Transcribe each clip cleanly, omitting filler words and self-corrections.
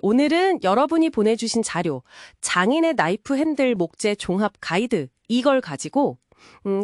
오늘은 여러분이 보내주신 자료, 장인의 나이프 핸들 목재 종합 가이드, 이걸 가지고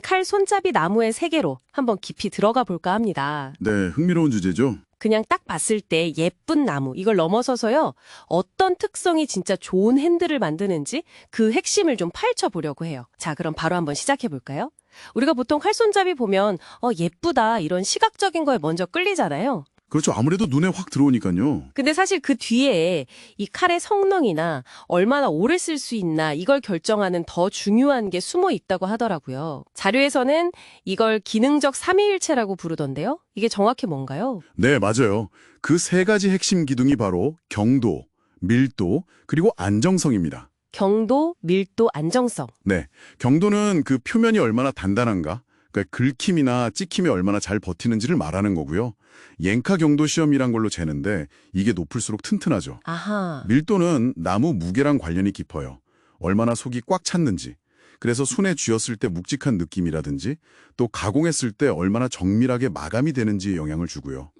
칼 손잡이 나무의 세계로 한번 깊이 들어가 볼까 합니다. 네, 흥미로운 주제죠. 그냥 딱 봤을 때 예쁜 나무, 이걸 넘어서서요, 어떤 특성이 진짜 좋은 핸들을 만드는지 그 핵심을 좀 파헤쳐 보려고 해요. 자, 그럼 바로 한번 시작해 볼까요? 우리가 보통 칼 손잡이 보면 예쁘다 이런 시각적인 거에 먼저 끌리잖아요. 그렇죠. 아무래도 눈에 확 들어오니까요. 근데 사실 그 뒤에 이 칼의 성능이나 얼마나 오래 쓸 수 있나 이걸 결정하는 더 중요한 게 숨어 있다고 하더라고요. 자료에서는 이걸 기능적 삼위일체라고 부르던데요. 이게 정확히 뭔가요? 네, 맞아요. 그 세 가지 핵심 기둥이 바로 경도, 밀도, 그리고 안정성입니다. 경도, 밀도, 안정성. 네, 경도는 그 표면이 얼마나 단단한가, 그러니까 긁힘이나 찍힘이 얼마나 잘 버티는지를 말하는 거고요. 옌카 경도 시험이란 걸로 재는데 이게 높을수록 튼튼하죠. 아하. 밀도는 나무 무게랑 관련이 깊어요. 얼마나 속이 꽉 찼는지. 그래서 손에 쥐었을 때 묵직한 느낌이라든지 또 가공했을 때 얼마나 정밀하게 마감이 되는지에 영향을 주고요.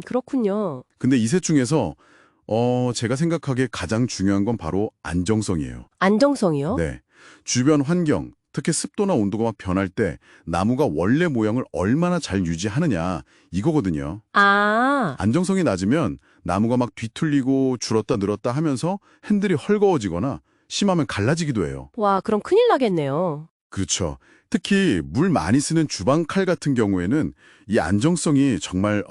그렇군요. 근데 이 셋 중에서 제가 생각하기에 가장 중요한 건 바로 안정성이에요. 안정성이요? 네. 주변 환경, 특히 습도나 온도가 막 변할 때 나무가 원래 모양을 얼마나 잘 유지하느냐 이거거든요. 아, 안정성이 낮으면 나무가 막 뒤틀리고 줄었다 늘었다 하면서 핸들이 헐거워지거나 심하면 갈라지기도 해요. 와, 그럼 큰일 나겠네요. 그렇죠. 특히 물 많이 쓰는 주방 칼 같은 경우에는 이 안정성이 정말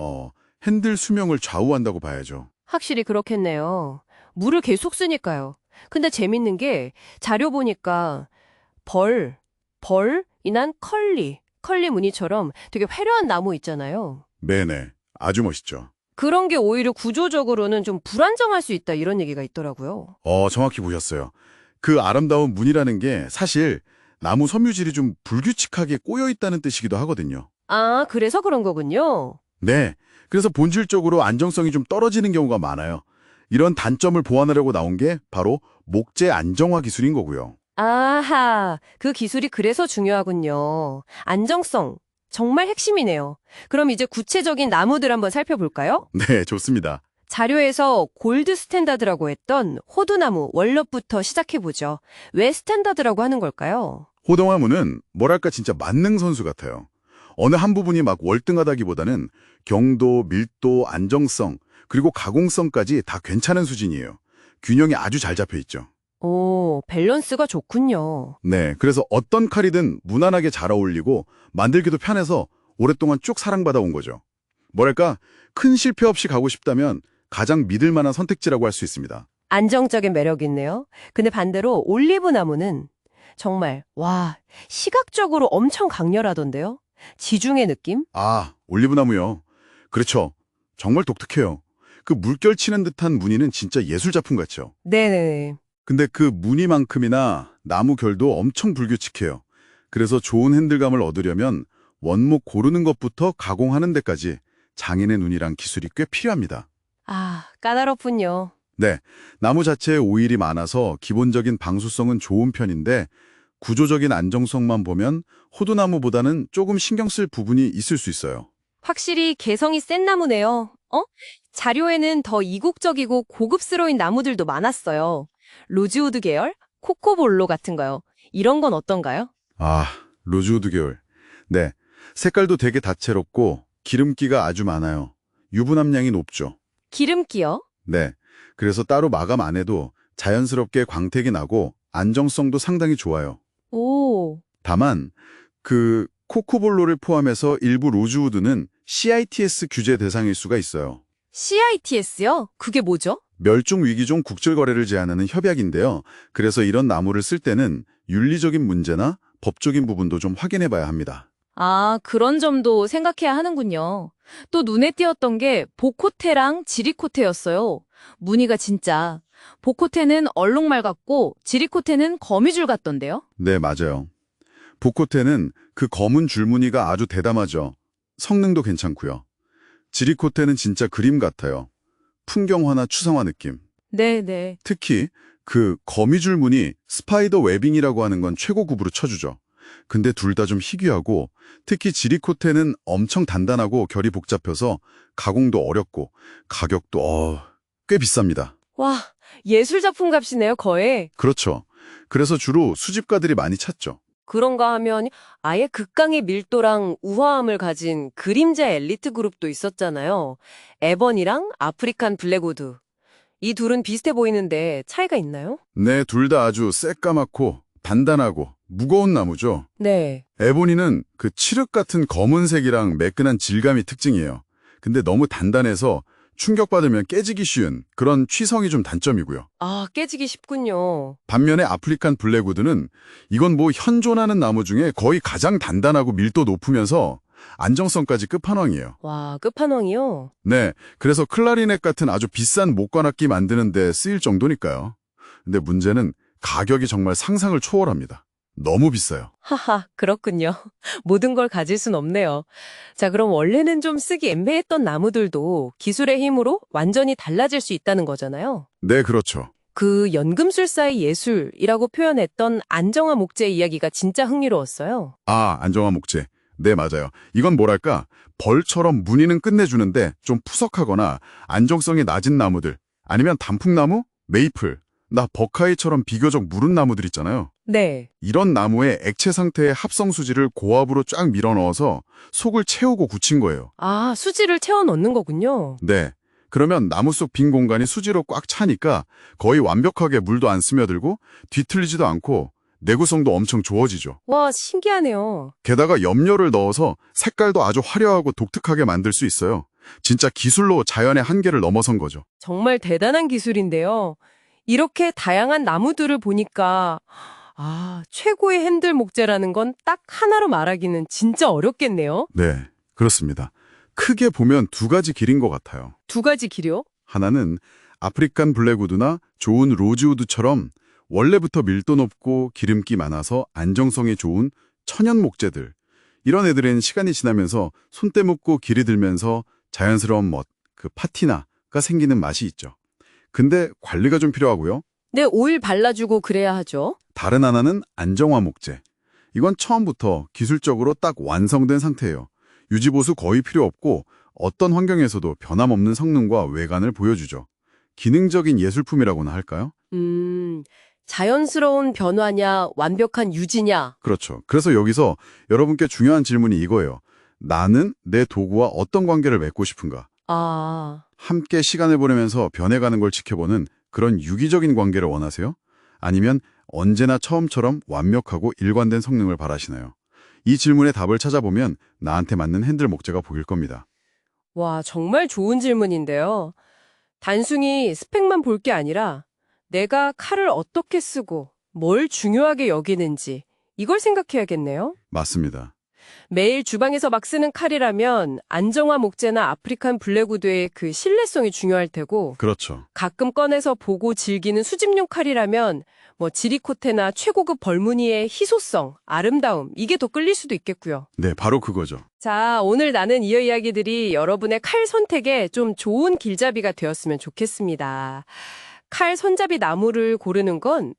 핸들 수명을 좌우한다고 봐야죠. 확실히 그렇겠네요. 물을 계속 쓰니까요. 근데 재밌는 게 자료 보니까 이난 컬리 무늬처럼 되게 화려한 나무 있잖아요. 네네. 아주 멋있죠. 그런 게 오히려 구조적으로는 좀 불안정할 수 있다 이런 얘기가 있더라고요. 정확히 보셨어요. 그 아름다운 무늬라는 게 사실 나무 섬유질이 좀 불규칙하게 꼬여 있다는 뜻이기도 하거든요. 아, 그래서 그런 거군요. 네. 그래서 본질적으로 안정성이 좀 떨어지는 경우가 많아요. 이런 단점을 보완하려고 나온 게 바로 목재 안정화 기술인 거고요. 아하, 그 기술이 그래서 중요하군요. 안정성, 정말 핵심이네요. 그럼 이제 구체적인 나무들 한번 살펴볼까요? 네, 좋습니다. 자료에서 골드 스탠다드라고 했던 호두나무 원럽부터 시작해보죠. 왜 스탠다드라고 하는 걸까요? 호동나무는 뭐랄까 진짜 만능 선수 같아요. 어느 한 부분이 막 월등하다기보다는 경도, 밀도, 안정성, 그리고 가공성까지 다 괜찮은 수준이에요. 균형이 아주 잘 잡혀 있죠. 오, 밸런스가 좋군요. 네, 그래서 어떤 칼이든 무난하게 잘 어울리고 만들기도 편해서 오랫동안 쭉 사랑받아온 거죠. 뭐랄까, 큰 실패 없이 가고 싶다면 가장 믿을 만한 선택지라고 할 수 있습니다. 안정적인 매력이 있네요. 근데 반대로 올리브 나무는 정말, 와, 시각적으로 엄청 강렬하던데요? 지중해 느낌? 올리브나무요. 그렇죠. 정말 독특해요. 그 물결 치는 듯한 무늬는 진짜 예술 작품 같죠. 네네. 근데 그 무늬만큼이나 나무 결도 엄청 불규칙해요. 그래서 좋은 핸들감을 얻으려면 원목 고르는 것부터 가공하는 데까지 장인의 눈이랑 기술이 꽤 필요합니다. 아, 까다롭군요. 네, 나무 자체에 오일이 많아서 기본적인 방수성은 좋은 편인데 구조적인 안정성만 보면 호두나무보다는 조금 신경 쓸 부분이 있을 수 있어요. 확실히 개성이 센 나무네요. 자료에는 더 이국적이고 고급스러운 나무들도 많았어요. 로즈우드 계열, 코코볼로 같은 거요. 이런 건 어떤가요? 로즈우드 계열. 네, 색깔도 되게 다채롭고 기름기가 아주 많아요. 유분함량이 높죠. 기름기요? 네, 그래서 따로 마감 안 해도 자연스럽게 광택이 나고 안정성도 상당히 좋아요. 오, 다만 그 코코볼로를 포함해서 일부 로즈우드는 CITS 규제 대상일 수가 있어요. CITS요? 그게 뭐죠? 멸종위기종 국질거래를 제한하는 협약인데요. 그래서 이런 나무를 쓸 때는 윤리적인 문제나 법적인 부분도 좀 확인해 봐야 합니다. 아, 그런 점도 생각해야 하는군요. 또 눈에 띄었던 게 보코테랑 지리코테였어요. 무늬가 진짜. 보코테는 얼룩말 같고 지리코테는 거미줄 같던데요? 네, 맞아요. 보코테는 그 검은 줄무늬가 아주 대담하죠. 성능도 괜찮고요. 지리코테는 진짜 그림 같아요. 풍경화나 추상화 느낌. 네네. 특히 그 거미줄 무늬 스파이더 웨빙이라고 하는 건 최고급으로 쳐주죠. 근데 둘 다 좀 희귀하고 특히 지리코테는 엄청 단단하고 결이 복잡해서 가공도 어렵고 가격도 꽤 비쌉니다. 와, 예술작품 값이네요, 거의. 그렇죠. 그래서 주로 수집가들이 많이 찾죠. 그런가 하면 아예 극강의 밀도랑 우아함을 가진 그림자 엘리트 그룹도 있었잖아요. 에번이랑 아프리칸 블랙우드. 이 둘은 비슷해 보이는데 차이가 있나요? 네, 둘 다 아주 새까맣고 단단하고 무거운 나무죠. 네. 에보니는 그 칠흑 같은 검은색이랑 매끈한 질감이 특징이에요. 근데 너무 단단해서 충격받으면 깨지기 쉬운 그런 취성이 좀 단점이고요. 아, 깨지기 쉽군요. 반면에 아프리칸 블랙우드는 이건 뭐 현존하는 나무 중에 거의 가장 단단하고 밀도 높으면서 안정성까지 끝판왕이에요. 와, 끝판왕이요? 네, 그래서 클라리넷 같은 아주 비싼 목관악기 만드는 데 쓰일 정도니까요. 근데 문제는 가격이 정말 상상을 초월합니다. 너무 비싸요. 하하, 그렇군요. 모든 걸 가질 순 없네요. 자, 그럼 원래는 좀 쓰기 애매했던 나무들도 기술의 힘으로 완전히 달라질 수 있다는 거잖아요. 네, 그렇죠. 그 연금술사의 예술이라고 표현했던 안정화 목재 이야기가 진짜 흥미로웠어요. 아, 안정화 목재. 네, 맞아요. 이건 뭐랄까, 벌처럼 무늬는 끝내주는데 좀 푸석하거나 안정성이 낮은 나무들, 아니면 단풍나무, 메이플, 나 버카이처럼 비교적 무른 나무들 있잖아요. 네. 이런 나무의 액체 상태의 합성 수지를 고압으로 쫙 밀어넣어서 속을 채우고 굳힌 거예요. 아, 수지를 채워 넣는 거군요. 네. 그러면 나무 속 빈 공간이 수지로 꽉 차니까 거의 완벽하게 물도 안 스며들고 뒤틀리지도 않고 내구성도 엄청 좋아지죠. 와, 신기하네요. 게다가 염료를 넣어서 색깔도 아주 화려하고 독특하게 만들 수 있어요. 진짜 기술로 자연의 한계를 넘어선 거죠. 정말 대단한 기술인데요. 이렇게 다양한 나무들을 보니까 아, 최고의 핸들 목재라는 건 딱 하나로 말하기는 진짜 어렵겠네요. 네, 그렇습니다. 크게 보면 두 가지 길인 것 같아요. 두 가지 길이요? 하나는 아프리칸 블랙우드나 좋은 로즈우드처럼 원래부터 밀도 높고 기름기 많아서 안정성이 좋은 천연 목재들. 이런 애들은 시간이 지나면서 손때 묻고 길이 들면서 자연스러운 멋, 그 파티나가 생기는 맛이 있죠. 근데 관리가 좀 필요하고요. 네, 오일 발라주고 그래야 하죠. 다른 하나는 안정화 목재. 이건 처음부터 기술적으로 딱 완성된 상태예요. 유지보수 거의 필요 없고 어떤 환경에서도 변함없는 성능과 외관을 보여주죠. 기능적인 예술품이라고나 할까요? 자연스러운 변화냐, 완벽한 유지냐. 그렇죠. 그래서 여기서 여러분께 중요한 질문이 이거예요. 나는 내 도구와 어떤 관계를 맺고 싶은가? 아, 함께 시간을 보내면서 변해가는 걸 지켜보는 그런 유기적인 관계를 원하세요? 아니면 언제나 처음처럼 완벽하고 일관된 성능을 바라시나요? 이 질문의 답을 찾아보면 나한테 맞는 핸들 목재가 보일 겁니다. 와, 정말 좋은 질문인데요. 단순히 스펙만 볼 게 아니라 내가 칼을 어떻게 쓰고 뭘 중요하게 여기는지 이걸 생각해야겠네요. 맞습니다. 매일 주방에서 막 쓰는 칼이라면 안정화 목재나 아프리칸 블랙우드의 그 신뢰성이 중요할 테고 그렇죠. 가끔 꺼내서 보고 즐기는 수집용 칼이라면 뭐 지리코테나 최고급 벌무늬의 희소성, 아름다움 이게 더 끌릴 수도 있겠고요. 네, 바로 그거죠. 자, 오늘 나눈 이 이야기들이 여러분의 칼 선택에 좀 좋은 길잡이가 되었으면 좋겠습니다. 칼 손잡이 나무를 고르는 건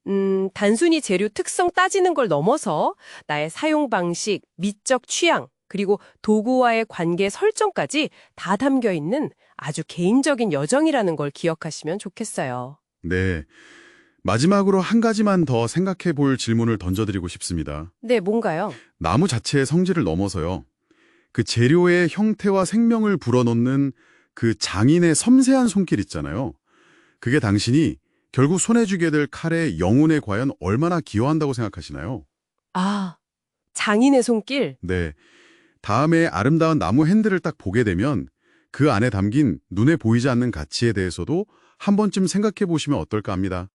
단순히 재료 특성 따지는 걸 넘어서 나의 사용 방식, 미적 취향, 그리고 도구와의 관계 설정까지 다 담겨 있는 아주 개인적인 여정이라는 걸 기억하시면 좋겠어요. 네. 마지막으로 한 가지만 더 생각해 볼 질문을 던져드리고 싶습니다. 네, 뭔가요? 나무 자체의 성질을 넘어서요. 그 재료의 형태와 생명을 불어넣는 그 장인의 섬세한 손길 있잖아요. 그게 당신이 결국 손에 쥐게 될 칼의 영혼에 과연 얼마나 기여한다고 생각하시나요? 아, 장인의 손길? 네. 다음에 아름다운 나무 핸들을 딱 보게 되면 그 안에 담긴 눈에 보이지 않는 가치에 대해서도 한 번쯤 생각해 보시면 어떨까 합니다.